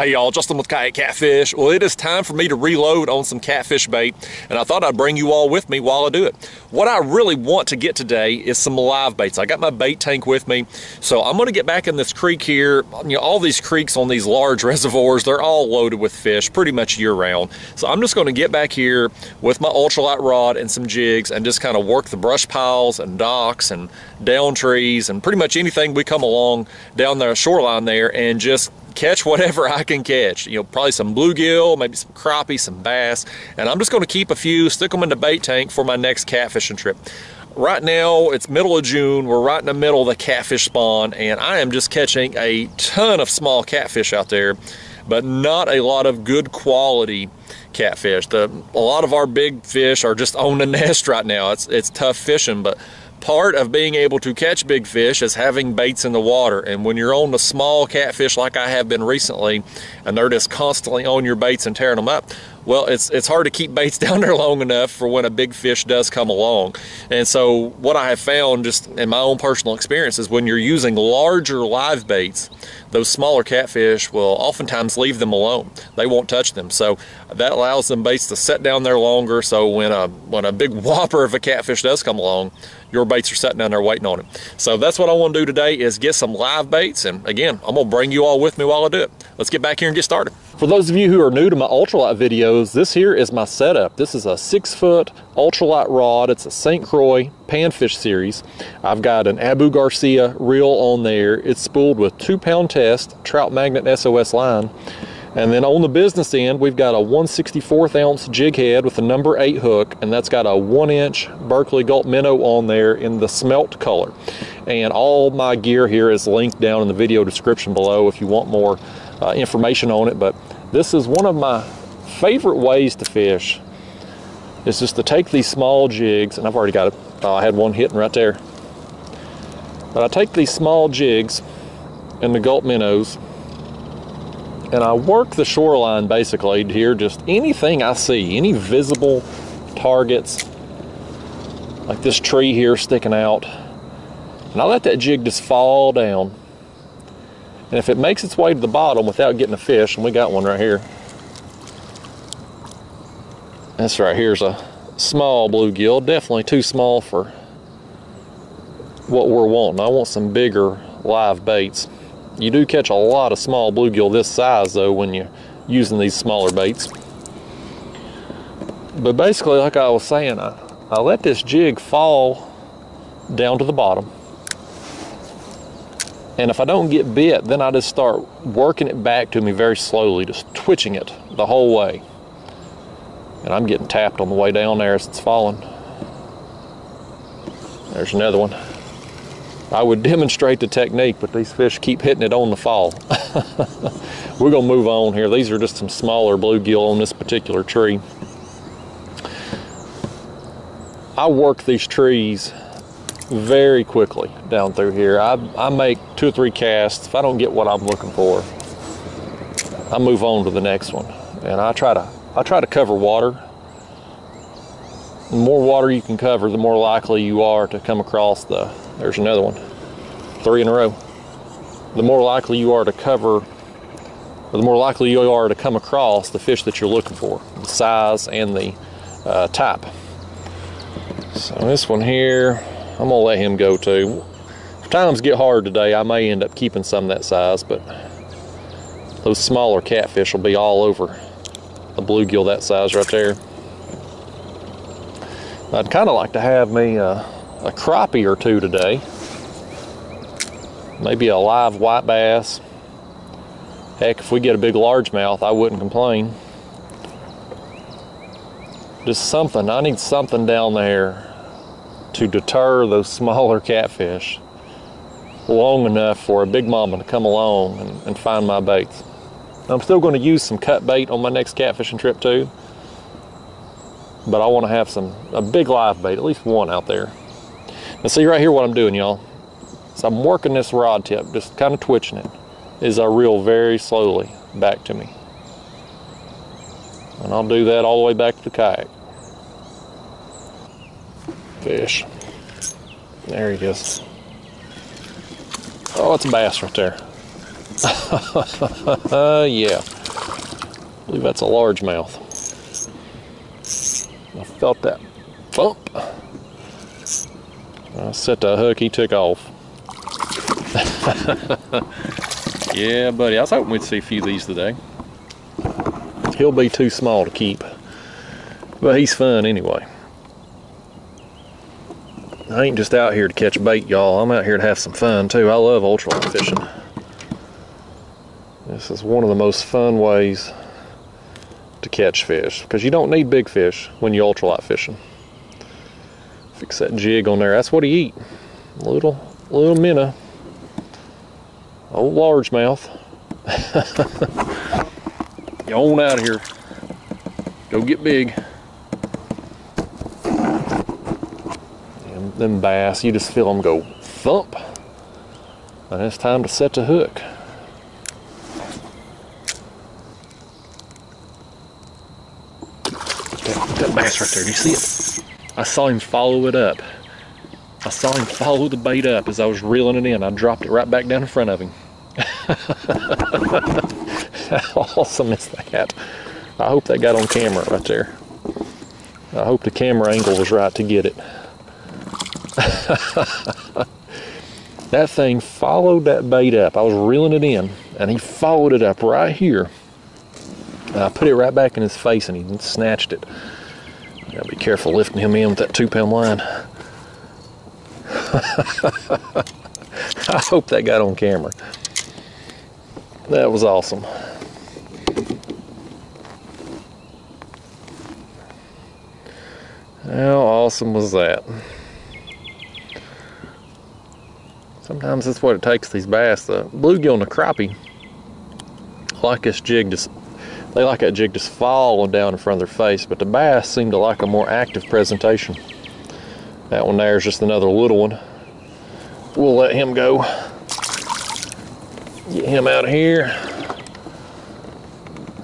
Hey y'all, Justin with Kayak Catfish. Well, it is time for me to reload on some catfish bait, and I thought I'd bring you all with me while I do it. What I really want to get today is some live baits. I got my bait tank with me, so I'm gonna get back in this creek here. You know, all these creeks on these large reservoirs, they're all loaded with fish pretty much year round. So I'm just gonna get back here with my ultralight rod and some jigs and just kind of work the brush piles and docks and down trees and pretty much anything we come along down the shoreline there and just catch whatever I can catch. You know, probably some bluegill, maybe some crappie, some bass, and I'm just going to keep a few, stick them in the bait tank for my next catfishing trip. Right now, it's middle of June, we're right in the middle of the catfish spawn, and I am just catching a ton of small catfish out there, but not a lot of good quality catfish. A lot of our big fish are just on the nest right now. It's tough fishing, but part of being able to catch big fish is having baits in the water. And when you're on the small catfish like I have been recently, and they're just constantly on your baits and tearing them up, well, it's hard to keep baits down there long enough for when a big fish does come along. And so what I have found just in my own personal experience is when you're using larger live baits, those smaller catfish will oftentimes leave them alone. They won't touch them. So that allows them baits to set down there longer. So when a big whopper of a catfish does come along, your baits are sitting down there waiting on it. So that's what I want to do today, is get some live baits. And again, I'm gonna bring you all with me while I do it. Let's get back here and get started. For those of you who are new to my ultralight videos, this here is my setup. This is a 6-foot ultralight rod. It's a St. Croix panfish series. I've got an Abu Garcia reel on there. It's spooled with 2-pound test trout magnet SOS line. And then on the business end, we've got a 1/64 ounce jig head with a number 8 hook, and that's got a 1-inch Berkley Gulp minnow on there in the smelt color. And all my gear here is linked down in the video description below if you want more information on it. But this is one of my favorite ways to fish, is just to take these small jigs, and I've already got it. I had one hitting right there. But I take these small jigs and the Gulp minnows, and I work the shoreline basically here, just anything I see, any visible targets, like this tree here sticking out, and I let that jig just fall down. And if it makes its way to the bottom without getting a fish, and we got one right here. This right here is a small bluegill, definitely too small for what we're wanting. I want some bigger live baits. You do catch a lot of small bluegill this size though when you're using these smaller baits. But basically, like I was saying, I let this jig fall down to the bottom. And if I don't get bit, then I just start working it back to me very slowly, just twitching it the whole way. And I'm getting tapped on the way down there as it's falling. There's another one. I would demonstrate the technique, but these fish keep hitting it on the fall. We're gonna move on here. These are just some smaller bluegill on this particular tree. I work these trees very quickly down through here. I make 2 or 3 casts. If I don't get what I'm looking for, I move on to the next one. And I try to cover water. The more water you can cover, the more likely you are to come across there's another one, 3 in a row. The more likely you are to cover, or the more likely you are to come across the fish that you're looking for, the size and the type. So this one here, I'm gonna let him go too. If times get hard today, I may end up keeping some that size, but those smaller catfish will be all over a bluegill that size right there. I'd kind of like to have me a crappie or 2 today. Maybe a live white bass. Heck, if we get a big largemouth, I wouldn't complain. Just something, I need something down there to deter those smaller catfish long enough for a big mama to come along and find my baits. I'm still going to use some cut bait on my next catfishing trip too, but I want to have a big live bait, at least one out there. Now see right here what I'm doing, y'all. So I'm working this rod tip, just kind of twitching it as I reel very slowly back to me. And I'll do that all the way back to the kayak. Fish. There he is. Oh, it's a bass right there. Yeah. I believe that's a largemouth. I felt that bump. I set the hook, he took off. Yeah, buddy, I was hoping we'd see a few of these today. He'll be too small to keep, but he's fun anyway. I ain't just out here to catch bait, y'all. I'm out here to have some fun too. I love ultralight fishing. This is one of the most fun ways to catch fish, because you don't need big fish when you ultralight fishing. Fix that jig on there. That's what he eat. Little minnow. Old largemouth. You on out of here. Go get big. And them bass, you just feel them go thump. And it's time to set the hook. That bass right there, do you see it? I saw him follow it up. I saw him follow the bait up as I was reeling it in. I dropped it right back down in front of him. How awesome is that? I hope that got on camera right there. I hope the camera angle was right to get it. That thing followed that bait up. I was reeling it in, and he followed it up right here. And I put it right back in his face, and he snatched it. Gotta be careful lifting him in with that 2-pound line. I hope that got on camera. That was awesome. How awesome was that? Sometimes that's what it takes, these bass. The bluegill and the crappie like this jig just, they like that jig just falling down in front of their face, but the bass seem to like a more active presentation. That one there is just another little one. We'll let him go. Get him out of here.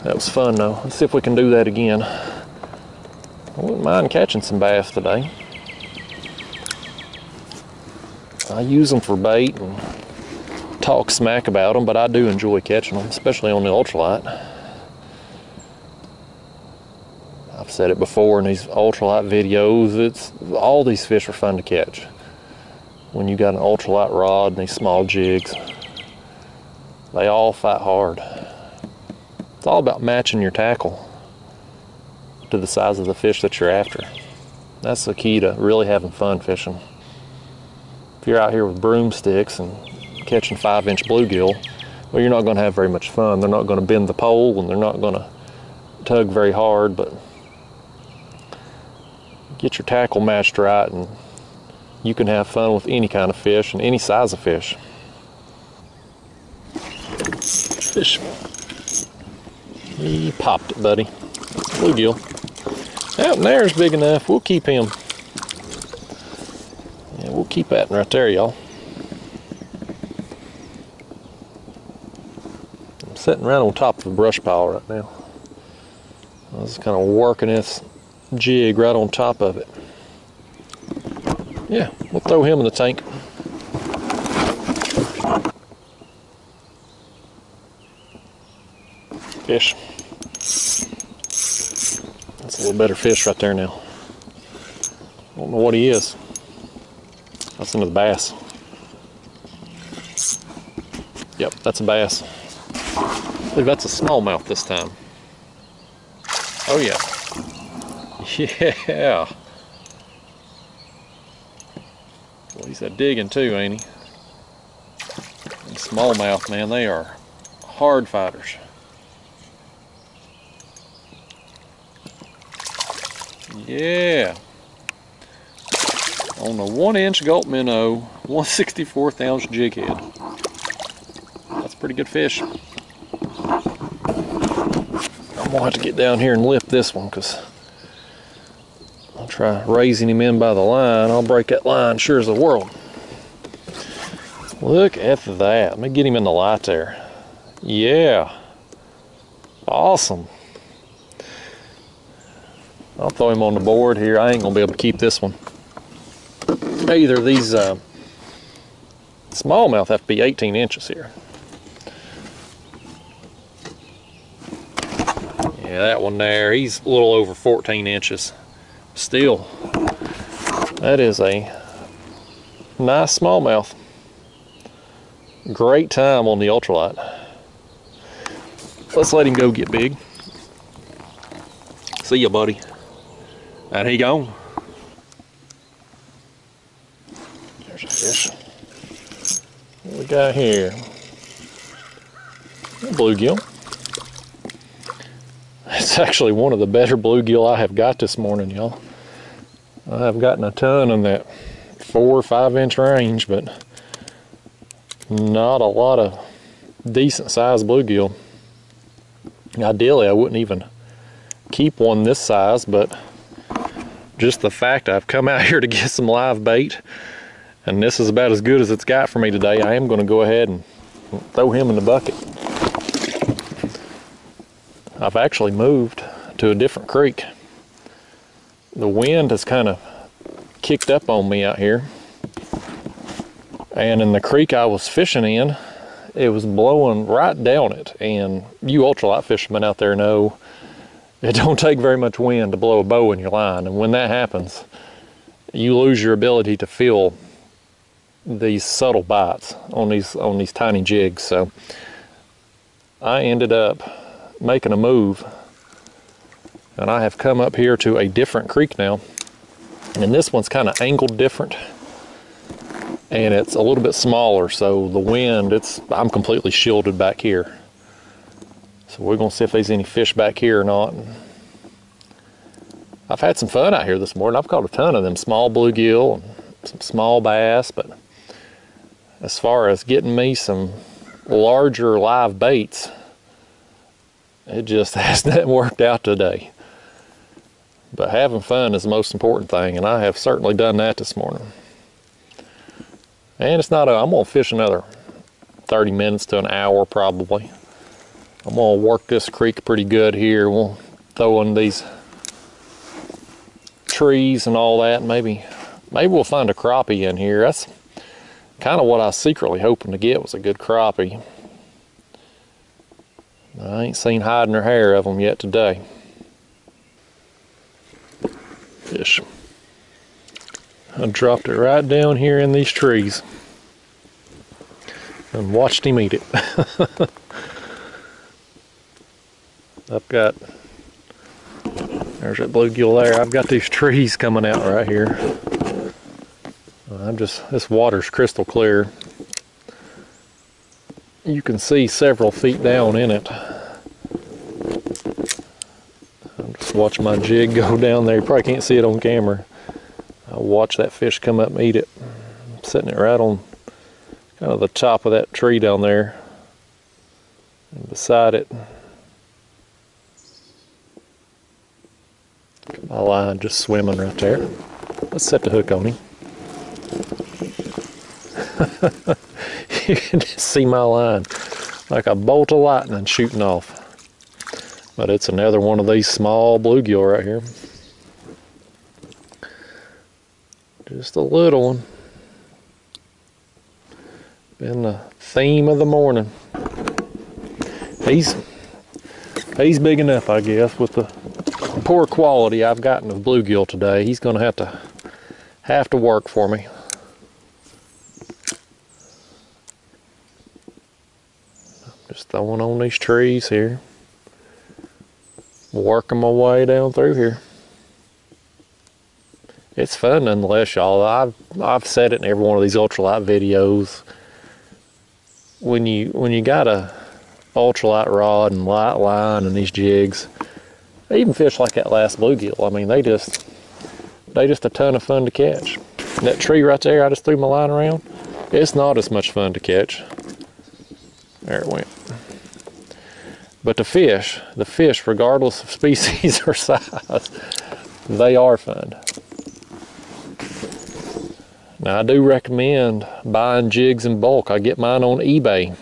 That was fun though. Let's see if we can do that again. I wouldn't mind catching some bass today. I use them for bait and talk smack about them, but I do enjoy catching them, especially on the ultralight. I've said it before in these ultralight videos, all these fish are fun to catch. When you got an ultralight rod and these small jigs, they all fight hard. It's all about matching your tackle to the size of the fish that you're after. That's the key to really having fun fishing. If you're out here with broomsticks and catching 5-inch bluegill, well, you're not going to have very much fun. They're not going to bend the pole and they're not going to tug very hard, but get your tackle matched right and you can have fun with any kind of fish and any size of fish. Fish. He popped it, buddy. Bluegill. Out there's big enough. We'll keep him. Yeah, we'll keep that right there, y'all. I'm sitting right on top of the brush pile right now. I was kind of working this jig right on top of it. Yeah, we'll throw him in the tank. Fish. That's a little better fish right there now. I don't know what he is. That's another bass. Yep, that's a bass. I believe that's a smallmouth this time. Oh yeah. Yeah. Well, he's a digging too, ain't he? And smallmouth, man, they are hard fighters. Yeah. On a 1-inch gulp minnow, 1/64 ounce jig head. That's a pretty good fish. I'm gonna have to get down here and lift this one because I'll try raising him in by the line. I'll break that line sure as the world. Look at that. Let me get him in the light there. Yeah. Awesome. I'll throw him on the board here. I ain't gonna be able to keep this one. Either these smallmouth have to be 18 inches here. Yeah, that one there, he's a little over 14 inches. Still, that is a nice smallmouth. Great time on the ultralight. Let's let him go get big. See ya, buddy. There he gone. There's a fish. What we got here? A bluegill. It's actually one of the better bluegill I have got this morning, y'all. I have gotten a ton in that 4 or 5 inch range, but not a lot of decent sized bluegill. Ideally, I wouldn't even keep one this size, but just the fact I've come out here to get some live bait, and this is about as good as it's got for me today, I am going to go ahead and throw him in the bucket. I've actually moved to a different creek. The wind has kind of kicked up on me out here, and in the creek I was fishing in, it was blowing right down it. And you ultralight fishermen out there know it don't take very much wind to blow a bow in your line, and when that happens, you lose your ability to feel these subtle bites on these tiny jigs. So I ended up making a move, and I have come up here to a different creek now, and this one's kind of angled different, and it's a little bit smaller, so the wind, I'm completely shielded back here. So we're gonna see if there's any fish back here or not. I've had some fun out here this morning. I've caught a ton of them small bluegill and some small bass, but as far as getting me some larger live baits, it just hasn't worked out today. But having fun is the most important thing, and I have certainly done that this morning. And it's not I'm gonna fish another 30 minutes to an hour probably. I'm gonna work this creek pretty good here. We'll throw in these trees and all that. Maybe we'll find a crappie in here. That's kind of what I was secretly hoping to get, was a good crappie. I ain't seen hiding or hair of them yet today. Fish. I dropped it right down here in these trees and watched him eat it. I've got, there's that bluegill there. I've got these trees coming out right here. This water's crystal clear. You can see several feet down in it. I'm just watching my jig go down there. You probably can't see it on camera. I'll watch that fish come up and eat it. I'm setting it right on kind of the top of that tree down there. And beside it, my line just swimming right there. Let's set the hook on him. You can just see my line like a bolt of lightning shooting off. But it's another one of these small bluegill right here. Just a little one. Been the theme of the morning. He's big enough, I guess, with the poor quality I've gotten of bluegill today. He's gonna have to work for me. Just throwing on these trees here. Working my way down through here. It's fun nonetheless, y'all. I've said it in every one of these ultralight videos. When you got a ultralight rod and light line and these jigs, even fish like that last bluegill, I mean, they just a ton of fun to catch. That tree right there I just threw my line around, it's not as much fun to catch. There it went. But the fish, regardless of species or size, they are fun. Now I do recommend buying jigs in bulk. I get mine on eBay.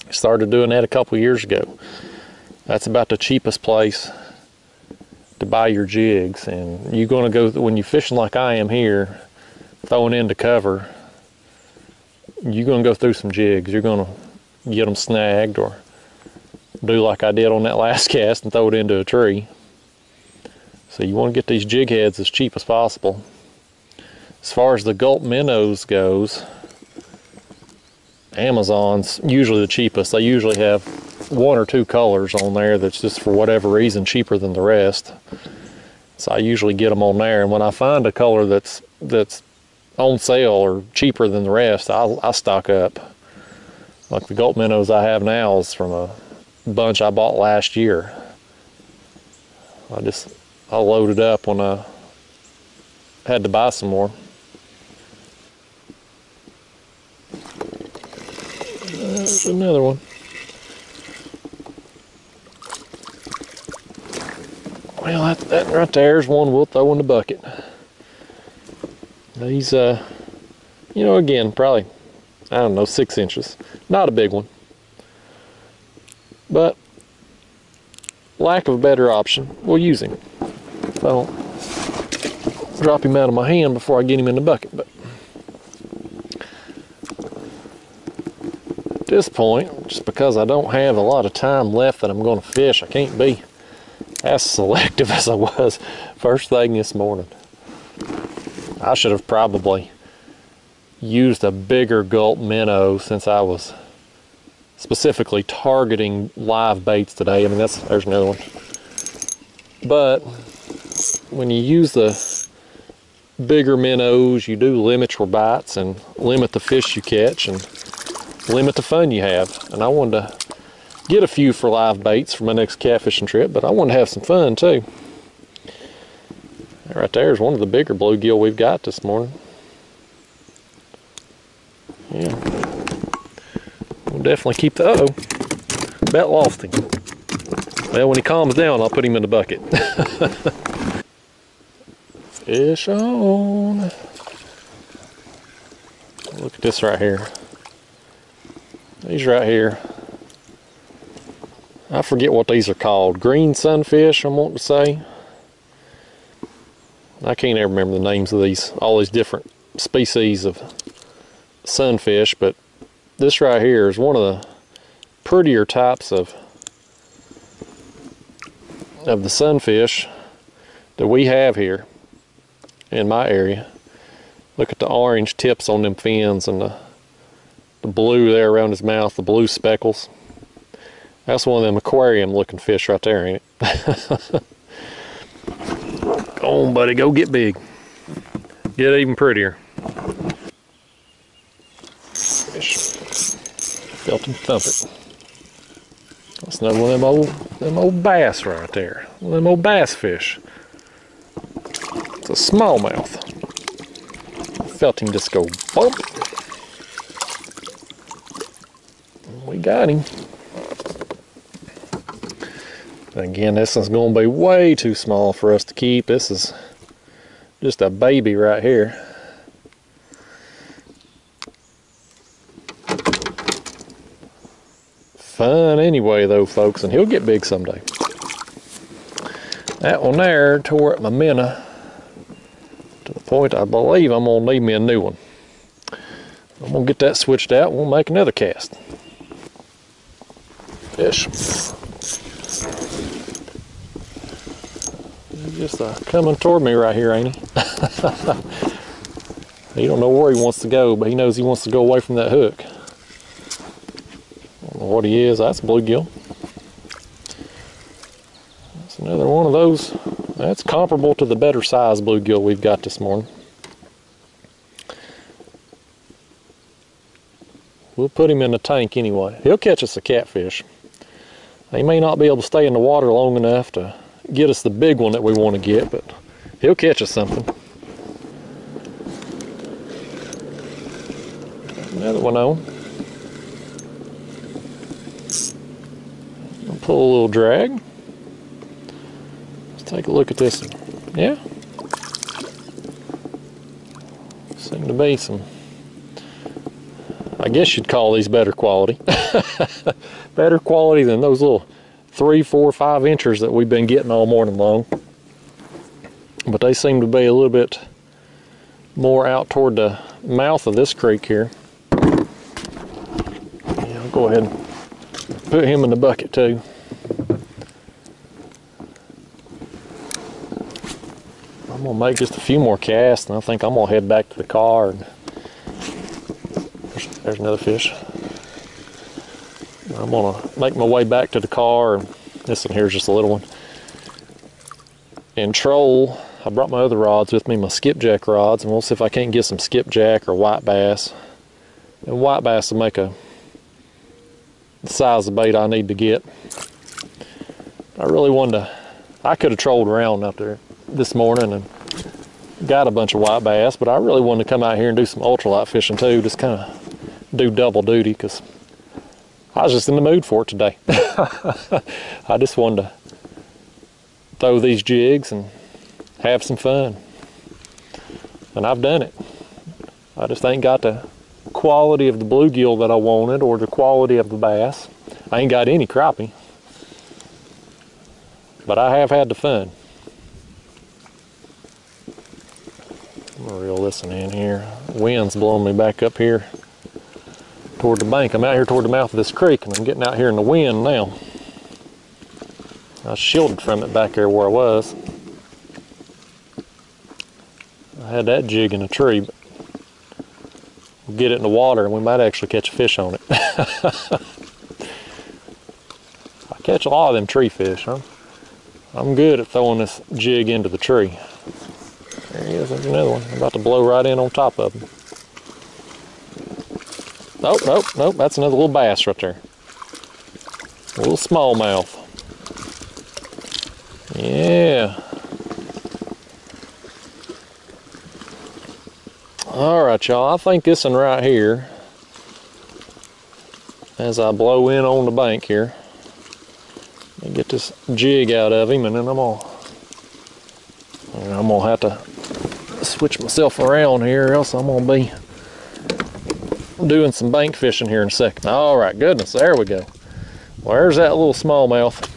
Started doing that a couple years ago. That's about the cheapest place to buy your jigs. And you're gonna go, when you're fishing like I am here, throwing into cover, you're gonna go through some jigs. You're gonna get them snagged, or do like I did on that last cast and throw it into a tree. So you want to get these jig heads as cheap as possible. As far as the gulp minnows goes, Amazon's usually the cheapest. They usually have 1 or 2 colors on there that's just for whatever reason cheaper than the rest. So I usually get them on there, and when I find a color that's on sale or cheaper than the rest, I stock up. Like the gulp minnows I have now is from a bunch I bought last year. I loaded up when I had to buy some more. There's another one. Well, that right there is one we'll throw in the bucket. He's, you know, again, probably, I don't know, 6 inches. Not a big one. But, lack of a better option, we'll use him. If I don't drop him out of my hand before I get him in the bucket. But at this point, just because I don't have a lot of time left that I'm going to fish, I can't be as selective as I was first thing this morning. I should have probably used a bigger gulp minnow since I was specifically targeting live baits today. I mean, there's another one. But when you use the bigger minnows, you do limit your bites and limit the fish you catch and limit the fun you have. And I wanted to get a few for live baits for my next catfishing trip, but I wanted to have some fun too. That right there is one of the bigger bluegill we've got this morning. Yeah. We'll definitely keep the, uh-oh, about lost him. Well, when he calms down, I'll put him in the bucket. Fish on. Look at this right here. These right here. I forget what these are called. Green sunfish, I'm wanting to say. I can't ever remember the names of these, all these different species of sunfish, but this right here is one of the prettier types of the sunfish that we have here in my area. Look at the orange tips on them fins and the blue there around his mouth, the blue speckles. That's one of them aquarium looking fish right there, ain't it? Go on, buddy, go get big. Get even prettier. Fish. Felt him thump it. That's another one of them old bass right there. One of them old bass fish. It's a smallmouth. Felt him just go bump. We got him. Again, this one's going to be way too small for us to keep. This is just a baby right here. Fun anyway though, folks, and he'll get big someday. That one there tore up my minnow to the point I believe I'm going to need me a new one. I'm going to get that switched out and we'll make another cast. Fish. He's just coming toward me right here, ain't he? He don't know where he wants to go, but he knows he wants to go away from that hook. I don't know what he is. That's bluegill. That's another one of those. That's comparable to the better size bluegill we've got this morning. We'll put him in the tank anyway. He'll catch us a catfish. He may not be able to stay in the water long enough to get us the big one that we want to get, but he'll catch us something. Another one on. I'll pull a little drag. Let's take a look at this one. Yeah. Seem to be some, I guess you'd call these better quality. Better quality than those little 3, 4, 5 inchers that we've been getting all morning long. But they seem to be a little bit more out toward the mouth of this creek here. Yeah, I'll go ahead and put him in the bucket too. I'm gonna make just a few more casts, and I think I'm gonna head back to the car. And there's another fish. I'm gonna make my way back to the car, and this one here's just a little one. And troll, I brought my other rods with me, my skipjack rods, and we'll see if I can't get some skipjack or white bass. And white bass will make the size of bait I need to get. I really wanted to, I could have trolled around out there this morning and got a bunch of white bass, but I really wanted to come out here and do some ultralight fishing too, just kind of do double duty, because I was just in the mood for it today. I just wanted to throw these jigs and have some fun. And I've done it. I just ain't got the quality of the bluegill that I wanted, or the quality of the bass. I ain't got any crappie. But I have had the fun. I'm gonna reel this one in here. Wind's blowing me back up here toward the bank. I'm out here toward the mouth of this creek, and I'm getting out here in the wind now. I was shielded from it back there where I was. I had that jig in a tree, but we'll get it in the water and we might actually catch a fish on it. I catch a lot of them tree fish, huh? I'm good at throwing this jig into the tree. There he is, there's another one. I'm about to blow right in on top of him. Nope, nope, nope, that's another little bass right there. A little smallmouth. Yeah. All right, y'all, I think this one right here, as I blow in on the bank here, let me get this jig out of him, and then I'm gonna have to switch myself around here, or else I'm gonna be doing some bank fishing here in a second. All right, goodness, there we go. Well, there's that little smallmouth.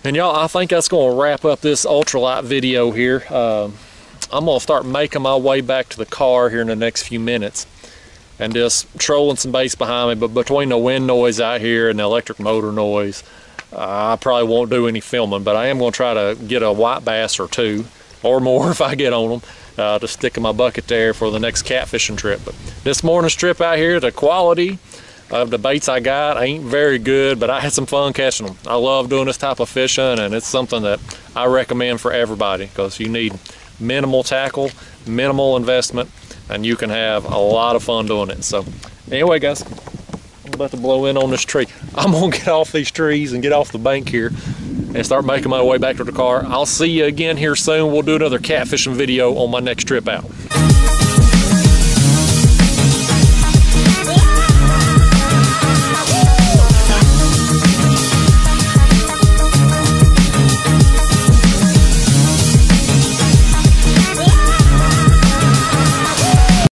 And y'all, I think that's gonna wrap up this ultralight video here. I'm gonna start making my way back to the car here in the next few minutes and just trolling some baits behind me. But between the wind noise out here and the electric motor noise, I probably won't do any filming, but I am gonna try to get a white bass or two or more if I get on them to stick in my bucket there for the next catfishing trip. But this morning's trip out here, the quality of the baits I got ain't very good, but I had some fun catching them. I love doing this type of fishing, and it's something that I recommend for everybody, because you need minimal tackle, minimal investment, and you can have a lot of fun doing it. So anyway, guys, I'm about to blow in on this tree. I'm gonna get off these trees and get off the bank here and start making my way back to the car. I'll see you again here soon. We'll do another catfishing video on my next trip out.